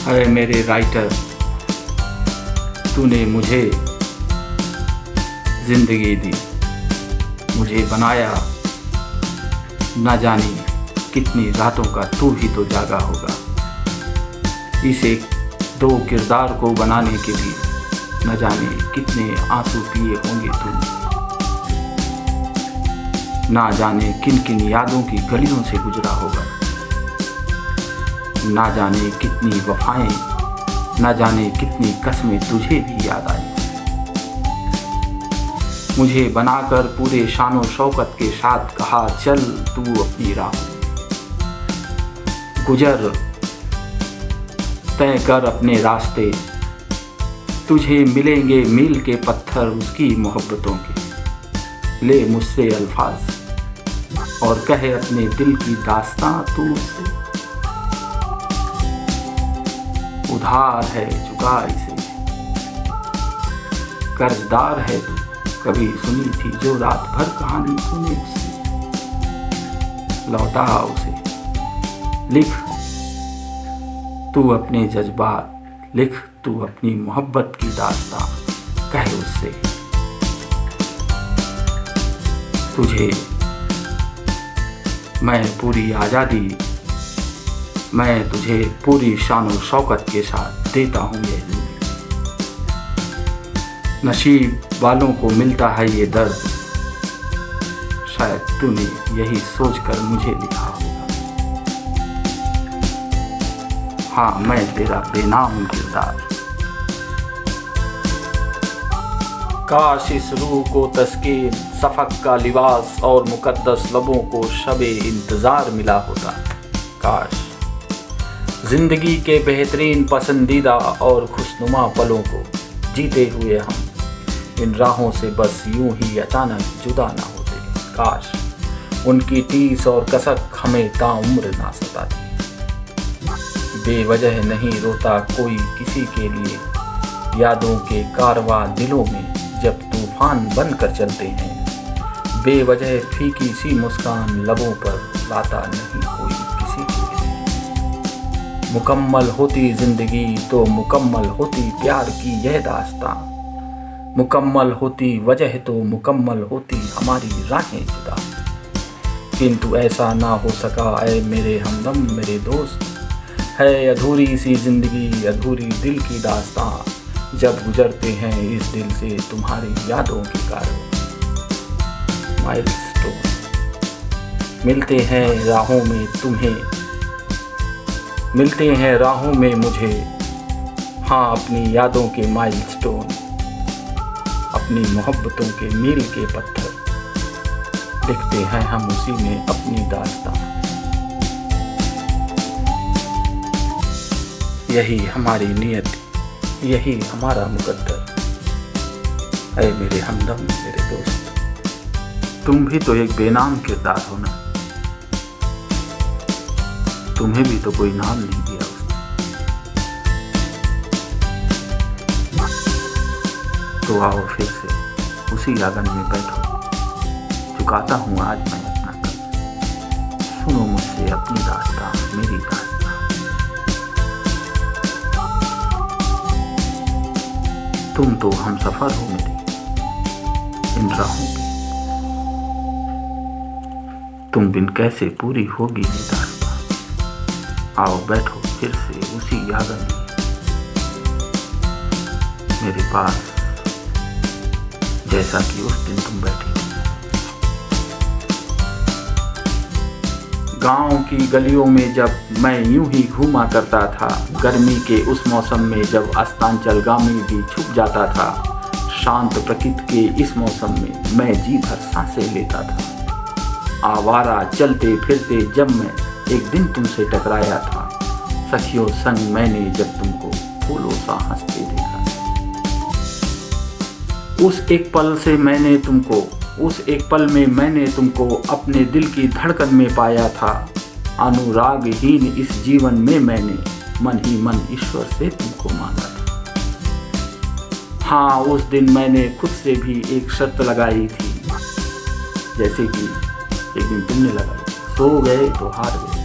अरे मेरे राइटर, तूने मुझे ज़िंदगी दी, मुझे बनाया, न जाने कितनी रातों का तू ही तो जागा होगा। इस एक दो किरदार को बनाने के लिए न जाने कितने आंसू पिए होंगे तूने, ना जाने किन किन यादों की गलियों से गुजरा होगा, ना जाने कितनी वफाएं, ना जाने कितनी कसमें तुझे भी याद आई। मुझे बनाकर पूरे शानो शौकत के साथ कहा, चल तू अपनी राह गुजर, तय कर अपने रास्ते, तुझे मिलेंगे मील के पत्थर उसकी मोहब्बतों के। ले मुझसे अल्फाज और कहे अपने दिल की दास्तां तू उससे। उधार है चुका इसे, कर्जदार है तू, कभी सुनी थी जो रात भर कहानी तूने उससे। लौटा उसे, लिख तू अपने जज्बात, लिख तू अपनी मोहब्बत की दास्तां, कहे उससे। तुझे मैं पूरी आज़ादी, मैं तुझे पूरी शान और शौकत के साथ देता हूँ ये ज़िंदगी। नसीब वालों को मिलता है ये दर्द, शायद तूने यही सोचकर मुझे लिखा होगा। हाँ, मैं तेरा बेनाम किरदार। काश इस रूह को तस्कीन, सफक का लिबास और मुकद्दस लबों को शबे इंतज़ार मिला होता। काश जिंदगी के बेहतरीन पसंदीदा और खुशनुमा पलों को जीते हुए हम इन राहों से बस यूं ही अचानक जुदा ना होते। काश उनकी टीस और कसक हमें ताउम्र ना सताती। बेवजह नहीं रोता कोई किसी के लिए, यादों के कारवां दिलों में जब तूफान बनकर चलते हैं। बेवजह फीकी सी मुस्कान लबों पर लाता नहीं कोई किसी के लिए। मुकम्मल होती जिंदगी तो मुकम्मल होती प्यार की यह दास्तां, मुकम्मल होती वजह तो मुकम्मल होती हमारी राहें जुदा। किंतु ऐसा ना हो सका ऐ मेरे हमदम मेरे दोस्त, है अधूरी सी जिंदगी अधूरी दिल की दास्तां, जब गुजरते हैं इस दिल से तुम्हारी यादों के कारण। माइलस्टोन मिलते हैं राहों में तुम्हें, मिलते हैं राहों में मुझे। हाँ, अपनी यादों के माइलस्टोन, अपनी मोहब्बतों के मील के पत्थर, लिखते हैं हम उसी में अपनी दास्तां। यही हमारी नियत, यही हमारा मुकद्दर। ऐ मेरे हमदम मेरे दोस्त, तुम भी तो एक बेनाम किरदार हो ना। तुम्हें भी तो कोई नाम नहीं दिया उसने। तो आओ फिर से उसी आंगन में बैठो, चुकाता हूँ आज मैं अपना कर्ज। सुनो मुझसे अपनी दास्तां मेरी दास्तां। तुम तो हम सफर हो मेरी इन राहों की, तुम बिन कैसे पूरी होगी ये दास्तां। आओ बैठो फिर से उसी आंगन में मेरे पास, जैसा कि उस दिन तुम बैठी थी। गांव की गलियों में जब मैं यूं ही घूमा करता था, गर्मी के उस मौसम में जब अस्तांचलगामी भी छुप जाता था, शांत प्रकृति के इस मौसम में मैं जी भर सांसें लेता था। आवारा चलते फिरते जब मैं एक दिन तुमसे टकराया था, सखियों संग मैंने जब तुमको फूलों सा हंसते देखा। उस एक पल से मैंने तुमको, उस एक पल में मैंने तुमको अपने दिल की धड़कन में पाया था। अनुरागहीन इस जीवन में मैंने मन ही मन ईश्वर से तुमको मांगा था। हाँ, उस दिन मैंने खुद से भी एक शर्त लगाई थी, जैसे कि एक दिन तुमने लगाई, सो गए तो हार गए।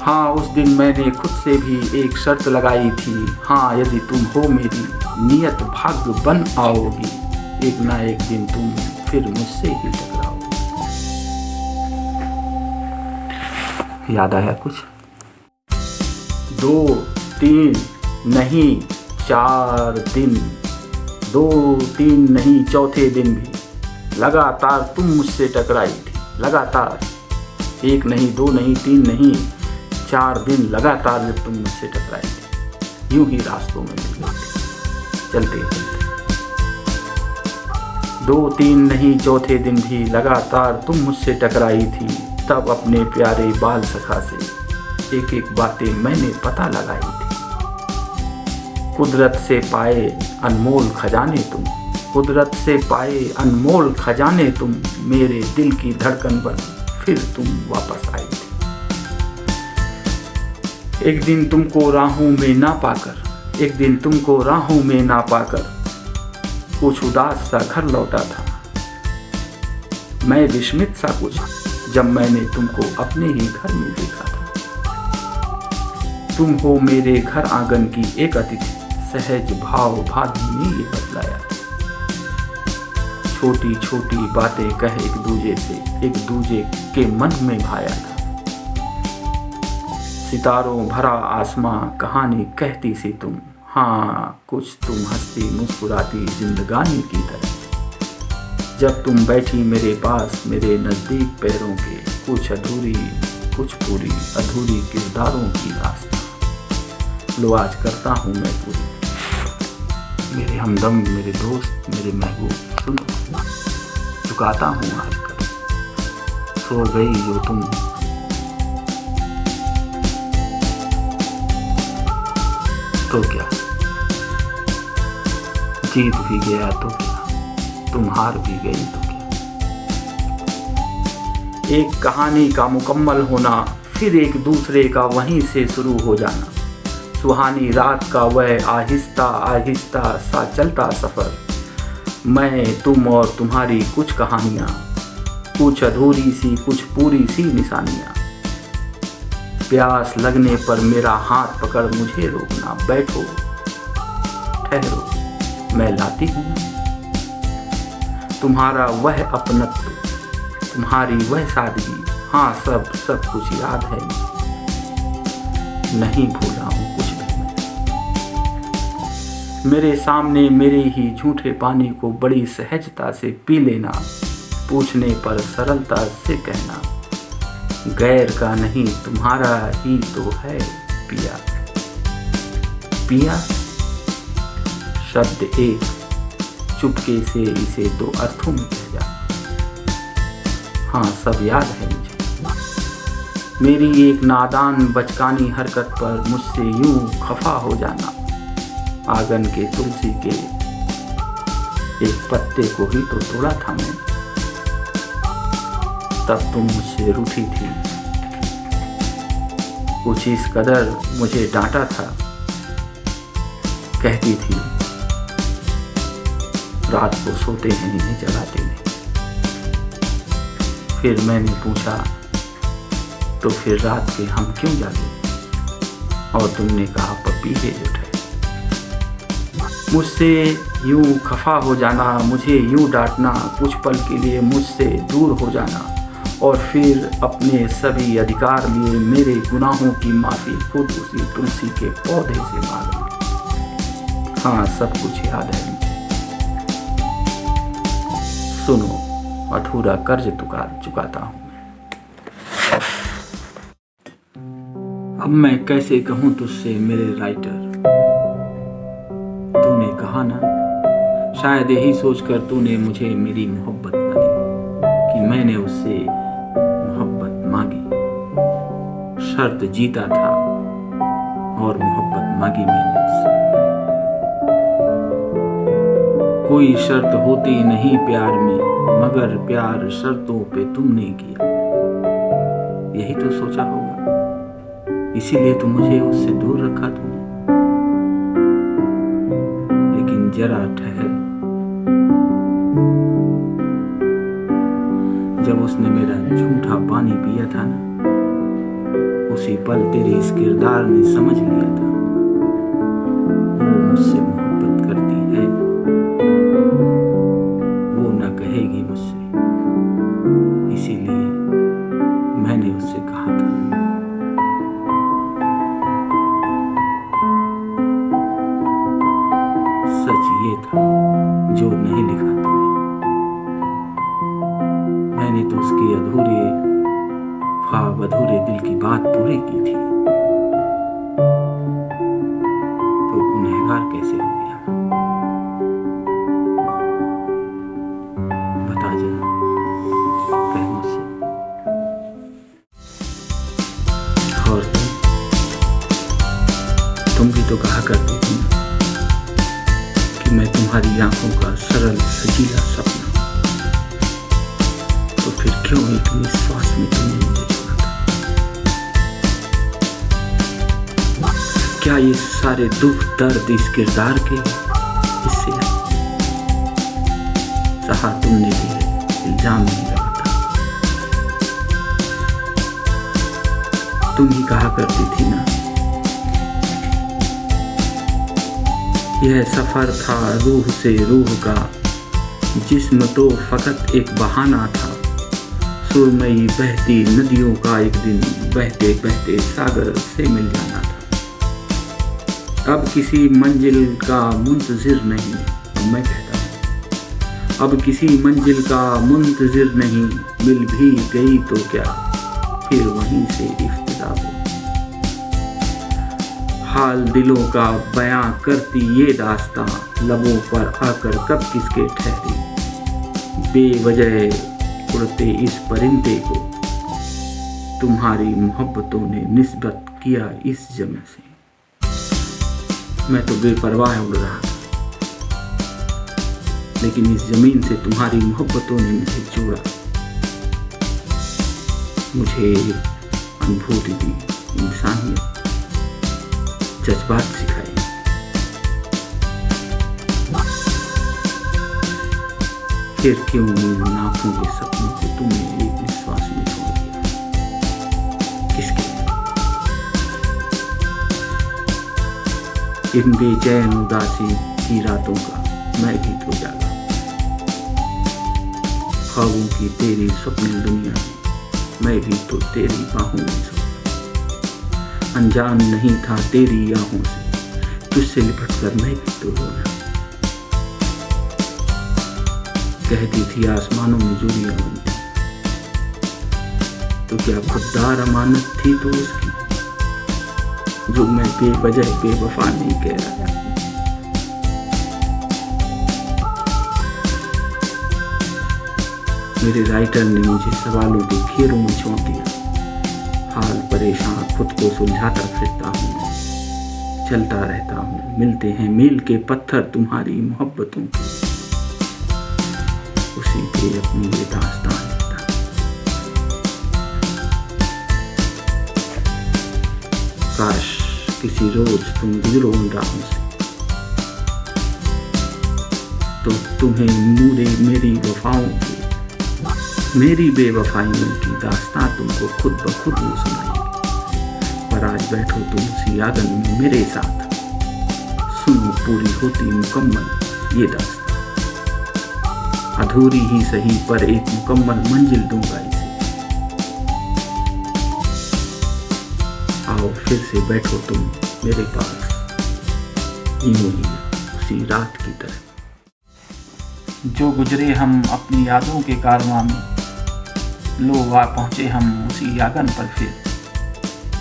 हाँ, उस दिन मैंने खुद से भी एक शर्त लगाई थी। हाँ, यदि तुम हो मेरी नियत भाग्य बन आओगी, एक ना एक दिन तुम फिर मुझसे ही टकराओगी। याद आया कुछ? 2, 3 नहीं 4 दिन, 2, 3 नहीं चौथे दिन भी लगातार तुम मुझसे टकराई थी। लगातार 1 नहीं 2 नहीं 3 नहीं 4 दिन लगातार जब तुम मुझसे टकराई थी, यूं ही रास्तों में मिल गए थे चलते चलते। 2, 3 नहीं चौथे दिन भी लगातार तुम मुझसे टकराई थी। तब अपने प्यारे बाल सखा से एक एक बातें मैंने पता लगाई थी। कुदरत से पाए अनमोल खजाने तुम, कुदरत से पाए अनमोल खजाने तुम, मेरे दिल की धड़कन बन फिर तुम वापस आई थी। एक दिन तुमको राहों में ना पाकर, एक दिन तुमको राहों में ना पाकर कुछ उदास सा घर लौटा था। मैं विस्मित सा कुछ जब मैंने तुमको अपने ही घर में देखा था। तुम हो मेरे घर आंगन की एक अतिथि, सहज भाव भागी ने ये बतलाया था। छोटी छोटी बातें कह एक दूजे के मन में भाया था। सितारों भरा आसमां कहानी कहती सी तुम, हाँ कुछ तुम हंसती मुस्कुराती जिंदगानी की तरह। जब तुम बैठी मेरे पास मेरे नज़दीक पैरों के, कुछ अधूरी कुछ पूरी अधूरी किरदारों की दास्तां लो आज करता हूँ मैं पूरी। मेरे हमदम मेरे दोस्त मेरे महबूब सुनो, चुकाता हूँ आज कर। सो गई जो तुम तो क्या, जीत भी गया तो क्या, तुम हार भी गई तो क्या। एक कहानी का मुकम्मल होना, फिर एक दूसरे का वहीं से शुरू हो जाना। सुहानी रात का वह आहिस्ता आहिस्ता सा चलता सफ़र, मैं तुम और तुम्हारी कुछ कहानियाँ, कुछ अधूरी सी कुछ पूरी सी निशानियाँ। प्यास लगने पर मेरा हाथ पकड़ मुझे रोकना, बैठो ठहरो मैं लाती हूँ। तुम्हारा वह अपनत्व, तुम्हारी वह सादगी, हाँ सब कुछ याद है, नहीं भूला हूँ कुछ भी मैं। मेरे सामने मेरे ही झूठे पानी को बड़ी सहजता से पी लेना, पूछने पर सरलता से कहना, गैर का नहीं तुम्हारा ही तो है पिया। पिया शब्द एक, चुपके से इसे 2 अर्थों में कह जा। हाँ सब याद है मुझे। मेरी एक नादान बचकानी हरकत पर मुझसे यूं खफा हो जाना, आंगन के तुलसी के एक पत्ते को ही तो तोड़ा था मैं। तब तुम मुझसे रूठी थी, कुछ इस कदर मुझे डांटा था। कहती थी रात को सोते हैं इन्हें जगाते नहीं। फिर मैंने पूछा तो फिर रात के हम क्यों जागे, और तुमने कहा पप्पी है जो है। मुझसे यूं खफा हो जाना, मुझे यूं डांटना, कुछ पल के लिए मुझसे दूर हो जाना, और फिर अपने सभी अधिकार लिए मेरे गुनाहों की माफ़ी खुद उसी तुलसी के पौधे से मांगना। हाँ सब कुछ याद है मुझे। सुनो अधूरा कर्ज चुकाता हूँ मैं। अब मैं कैसे कहूँ तुझसे मेरे राइटर, तूने कहा ना, शायद यही सोचकर तूने मुझे मेरी मोहब्बत न दी कि मैंने उससे मोहब्बत मांगी। शर्त जीता था और मोहब्बत मांगी मैंने उससे। कोई शर्त होती नहीं प्यार में, मगर प्यार शर्तों पे तुमने किया। यही तो सोचा होगा, इसीलिए तो मुझे उससे दूर रखा तुमने। लेकिन जरा ठहर, जब उसने मेरा झूठा पानी पिया था ना, उसी पल तेरे इस किरदार ने समझ लिया था वो मुझसे मोहब्बत करती है। वो न कहेगी मुझसे, इसीलिए मैंने उससे कहा था। सच ये था जो नहीं लिखा तूने। मैंने तो उसके अधूरे ख्वाब, अधूरे दिल की बात पूरी की थी। तो गुनहगार कैसे हो गया? बता जरा, कह मुझसे। और तुम भी तो कहा करती थी ना कि मैं तुम्हारी आंखों का सरल सजीला सपना। तो फिर क्यों एक निश्वास में तुमने मुझे छोड़ा था? क्या ये सारे दुख दर्द इस किरदार के हिस्से हैं? सहा तुमने भी है, इल्जाम नहीं लगाता। तुम ही कहा करती थी ना, यह सफर था रूह से रूह का, जिस्म तो फकत एक बहाना था। सुरमई बहती नदियों का एक दिन बहते बहते सागर से मिल जाना था। अब किसी मंजिल का मुंतजिर नहीं, मैं कहता हूँ अब किसी मंजिल का मुंतजिर नहीं। मिल भी गई तो क्या, फिर वहीं से इफ्तिदा हो। हाल दिलों का बयां करती ये दास्तां, लबों पर आकर कब किसके ठहरी। बेवजह उड़ते इस परिंदे को तुम्हारी मोहब्बतों ने निस्बत किया इस जमे से। मैं तो बेपरवाह उड़ रहा था, लेकिन इस जमीन से तुम्हारी मोहब्बतों ने मुझे जोड़ा, मुझे अनुभूति दी, इंसानियत, जज्बात सिखाए। फिर क्यों इन आंखों के सपनों को तुमने एक निश्वास में छोड़ दिया? किसके लिए? इन बेचैन उदासी की रातों का मैं भी तो जागा। ख्वाबों की तेरी स्वप्न दुनिया में मैं भी तो तेरी बाहों में सोया। अनजान नहीं था तेरी आहों से, तुझसे लिपट कर मैं भी तो रोया। कहती थी आसमानों में जोड़ियां बनती, तो क्या खुददार अमानत थी तो उसकी, जो मैं बेवजह बेवफा नहीं कह रहा। मेरे राइटर ने मुझे सवालों के घेरों में छोड़ दिया। हाल परेशान खुद को सुलझाता फिरता हूँ, चलता रहता हूँ। मिलते हैं मील के पत्थर तुम्हारी मोहब्बतों के, उसी पे अपनी ये दास्तान लिखता। काश किसी रोज तुम गुजरो उन राहों से, तो तुम्हें मूरे मेरी वफाओं की, मेरी बेवफाइयों की दास्तां तुमको खुद ब खुद वो सुनाएगी। पर आज बैठो तुम उसी आंगन में मेरे साथ, सुनो पूरी होती मुकम्मल ये दास्तां। अधूरी ही सही पर एक मुकम्मल मंजिल दूंगा इसे। आओ फिर से बैठो तुम मेरे पास, यूं ही उसी रात की तरह। जो गुजरे हम अपनी यादों के कारवां में, लो आ पहुँचे हम उसी आंगन पर फिर।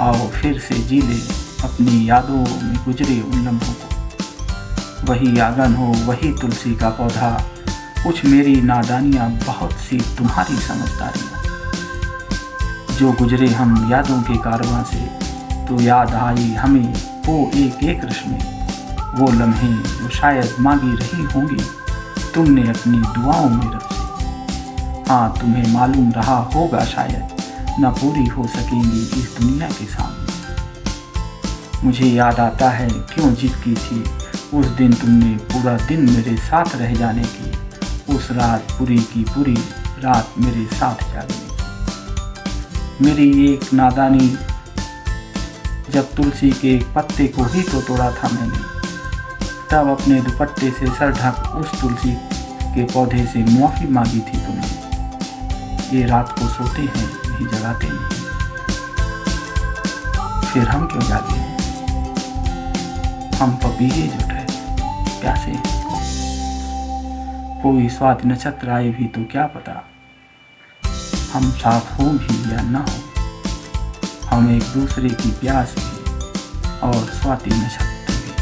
आओ फिर से जी ले अपनी यादों में गुजरे उन लम्हों को। वही आंगन हो, वही तुलसी का पौधा, कुछ मेरी नादानियाँ, बहुत सी तुम्हारी समझदारियाँ। जो गुजरे हम यादों के कारवां से, तो याद आई हमें वो एक एक रस्में, वो लम्हे जो शायद मांगी रही होंगी तुमने अपनी दुआओं में रब से। हाँ, तुम्हें मालूम रहा होगा शायद न पूरी हो सकेंगी इस दुनिया के सामने। मुझे याद आता है क्यों जिद की थी उस दिन तुमने पूरा दिन मेरे साथ रह जाने की, उस रात पूरी की पूरी रात मेरे साथ जागने की। मेरी एक नादानी जब तुलसी के एक पत्ते को ही तो तोड़ा था मैंने, तब अपने दुपट्टे से सर ढक उस तुलसी के पौधे से माफ़ी मांगी थी तुमने। ये रात को सोते हैं नहीं जगाते नहीं, फिर हम क्यों जागे हैं? हम पपीहे जो ठहरे प्यासे हैं। कोई स्वाति नक्षत्र आए भी तो क्या पता, हम साथ हो भी या ना हो। हम एक दूसरे की प्यास भी और स्वाति नक्षत्र भी,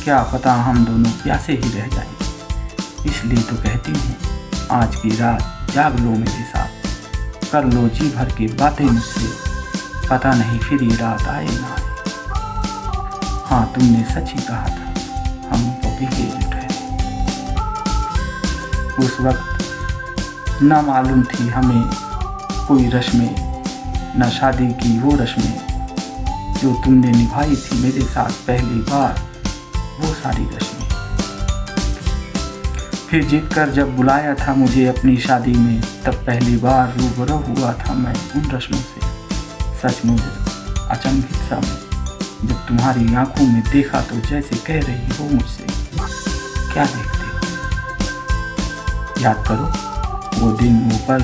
क्या पता हम दोनों प्यासे ही रह जाएं। इसलिए तो कहती हूँ आज की रात जाग लो मेरे साथ, कर लो जी भर के बातें मुझसे, पता नहीं फिर ये रात आए ना आए। हाँ तुमने सच ही कहा था, हम पपीहे जो ठहरे। उस वक्त न मालूम थी हमें कोई रस्में, न शादी की वो रस्में जो तुमने निभाई थी मेरे साथ पहली बार, वो सारी रस्में। फिर जीत कर जब बुलाया था मुझे अपनी शादी में, तब पहली बार रूबरू हुआ था मैं उन रस्मों से। सचमुच अचंभित सा मैं जब तुम्हारी आंखों में देखा तो जैसे कह रही हो मुझसे, क्या देखते हो? याद करो वो दिन वो पल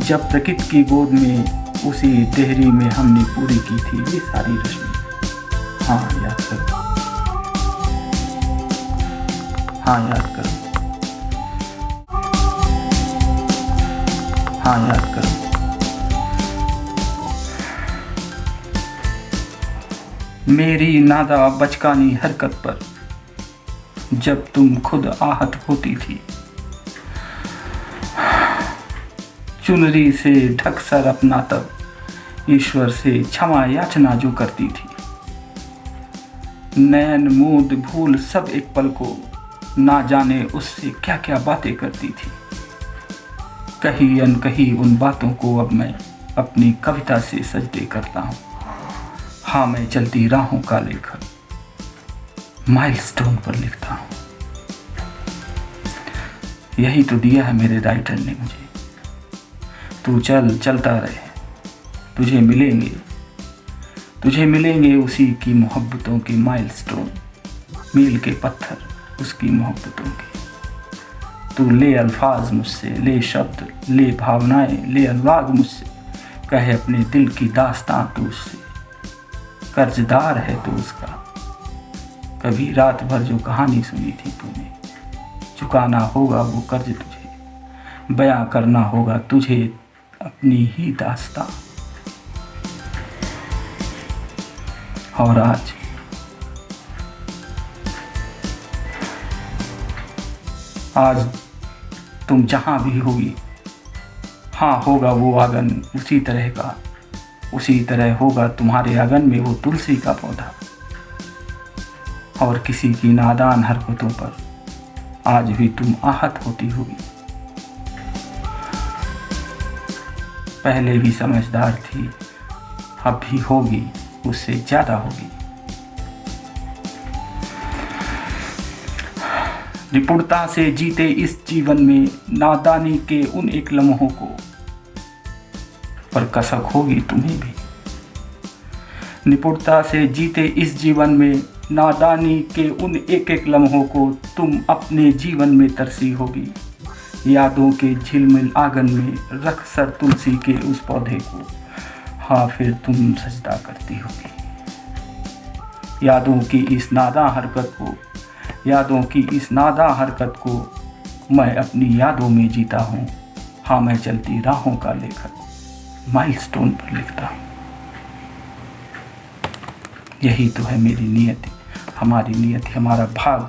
जब प्रकृति की गोद में उसी देहरी में हमने पूरी की थी ये सारी रस्में। हाँ याद करो, हाँ याद करो, हाँ याद करो। मेरी नादा बचकानी हरकत पर जब तुम खुद आहत होती थी, चुनरी से ढक सर अपना तब ईश्वर से क्षमा याचना जो करती थी। नैन मूंद भूल सब एक पल को, ना जाने उससे क्या क्या बातें करती थी। कही अनकही उन बातों को अब मैं अपनी कविता से सजदे करता हूँ। हाँ मैं चलती राहों का लेखक माइलस्टोन पर लिखता हूँ। यही तो दिया है मेरे राइटर ने मुझे। तू चल चलता रहे, तुझे मिलेंगे उसी की मोहब्बतों के माइलस्टोन, मील के पत्थर उसकी मोहब्बतों के। तू ले अल्फाज मुझसे, ले शब्द, ले भावनाएं, ले अलवाग मुझसे, कहे अपने दिल की दास्तां तू उससे। कर्जदार है तू उसका, कभी रात भर जो कहानी सुनी थी तूने, चुकाना होगा वो कर्ज तुझे, बयां करना होगा तुझे अपनी ही दास्तां। और आज तुम जहां भी होगी, हाँ होगा वो आंगन उसी तरह का, उसी तरह होगा तुम्हारे आंगन में वो तुलसी का पौधा। और किसी की नादान हरकतों पर आज भी तुम आहत होती होगी। पहले भी समझदार थी, अब भी होगी, उससे ज़्यादा होगी। निपुणता से जीते इस जीवन में नादानी के उन एक लम्हों को, पर कसक होगी तुम्हें भी। निपुणता से जीते इस जीवन में नादानी के उन एक एक लम्हों को तुम अपने जीवन में तरसी होगी। यादों के झिलमिल आंगन में रख सर तुलसी के उस पौधे को, हाँ फिर तुम सजदा करती होगी। यादों की इस नादा हरकत को मैं अपनी यादों में जीता हूँ। हाँ मैं चलती राहों का लेखक माइलस्टोन पर लिखता हूँ। यही तो है मेरी नियति, हमारी नियति, हमारा भाग।